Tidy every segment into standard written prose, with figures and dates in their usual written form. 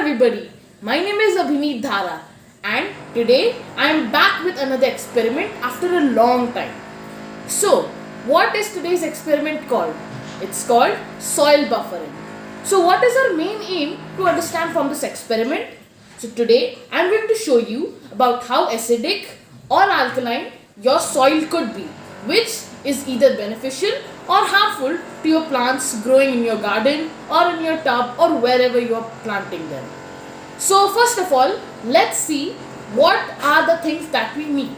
everybody, my name is Abhineet Dhara and today I am back with another experiment after a long time. So, what is today's experiment called? It's called soil buffering. So, what is our main aim to understand from this experiment? So, today I am going to show you about how acidic or alkaline your soil could be, which is either beneficial or harmful to your plants growing in your garden or in your tub or wherever you are planting them. So first of all, let's see what are the things that we need.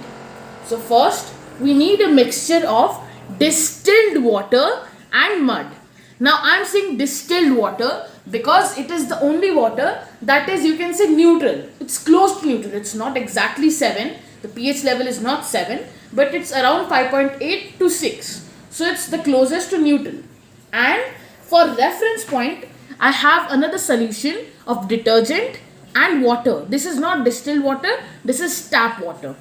So first, we need a mixture of distilled water and mud. Now I am saying distilled water because it is the only water that is, you can say, neutral. It's close to neutral. It's not exactly 7. The pH level is not 7, but it's around 5.8 to 6. So it's the closest to neutral. And for reference point, I have another solution of detergent and water. This is not distilled water. This is tap water.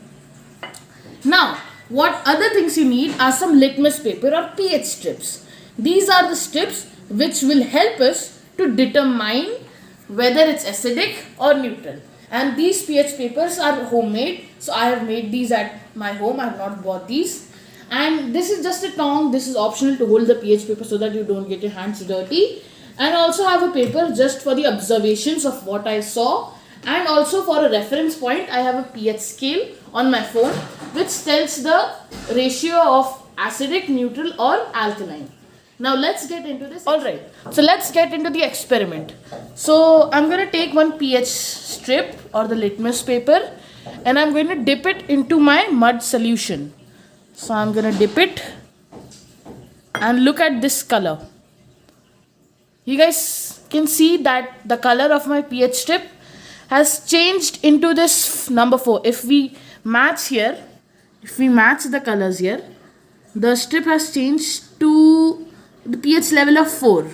Now, what other things you need are some litmus paper or pH strips. These are the strips which will help us to determine whether it's acidic or neutral. And these pH papers are homemade. So I have made these at my home. I have not bought these. And this is just a tong. This is optional to hold the pH paper so that you don't get your hands dirty. And also have a paper just for the observations of what I saw. And also for a reference point, I have a pH scale on my phone which tells the ratio of acidic, neutral or alkaline. Now let's get into this. Alright, so let's get into the experiment. So I'm going to take one pH strip or the litmus paper and I'm going to dip it into my mud solution. So I'm going to dip it and look at this color. You guys can see that the color of my pH strip has changed into this number 4. If we match here, if we match the colors here, the strip has changed to the pH level of 4.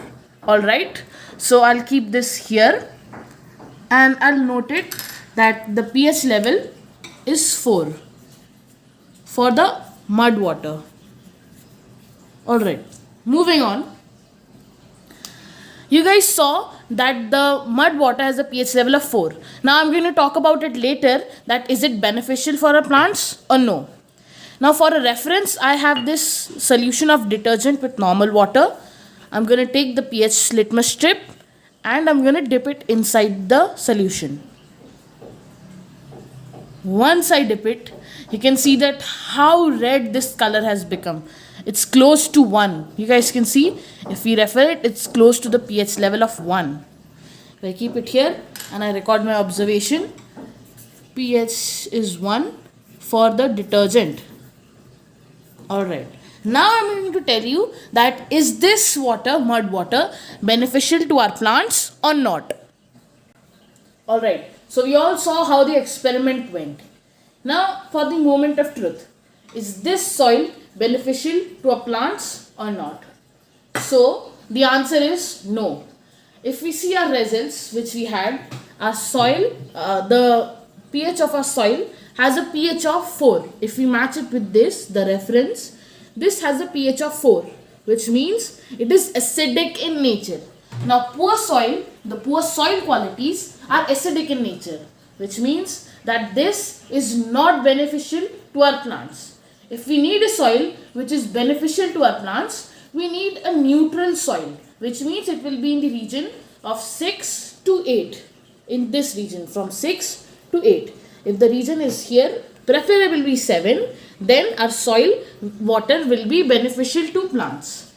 Alright, so I'll keep this here and I'll note it that the pH level is 4 for the mud water. Alright, moving on. You guys saw that the mud water has a pH level of 4. Now I'm going to talk about it later, that is it beneficial for our plants or no. Now for a reference, I have this solution of detergent with normal water. I'm going to take the pH litmus strip and I'm going to dip it inside the solution. Once I dip it, you can see that how red this color has become. It's close to 1. You guys can see, if we refer it, it's close to the pH level of 1. If I keep it here and I record my observation, pH is 1 for the detergent. Alright, now I'm going to tell you that is this water, mud water, beneficial to our plants or not. Alright, so we all saw how the experiment went. Now for the moment of truth, is this soil beneficial to our plants or not? So the answer is no. If we see our results which we had, our soil, the pH of our soil has a pH of 4. If we match it with this, the reference, this has a pH of 4, which means it is acidic in nature. Now poor soil, the poor soil qualities are acidic in nature, which means that this is not beneficial to our plants. If we need a soil which is beneficial to our plants, we need a neutral soil, which means it will be in the region of 6 to 8. In this region, from 6 to 8. If the region is here, preferably 7, then our soil water will be beneficial to plants.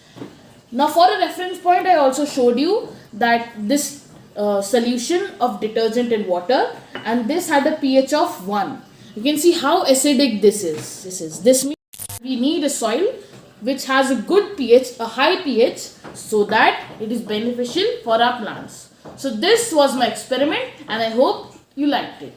Now for a reference point, I also showed you that this solution of detergent and water, and this had a pH of 1. You can see how acidic this is. This means we need a soil which has a good pH, a high pH, so that it is beneficial for our plants. So this was my experiment and I hope you liked it.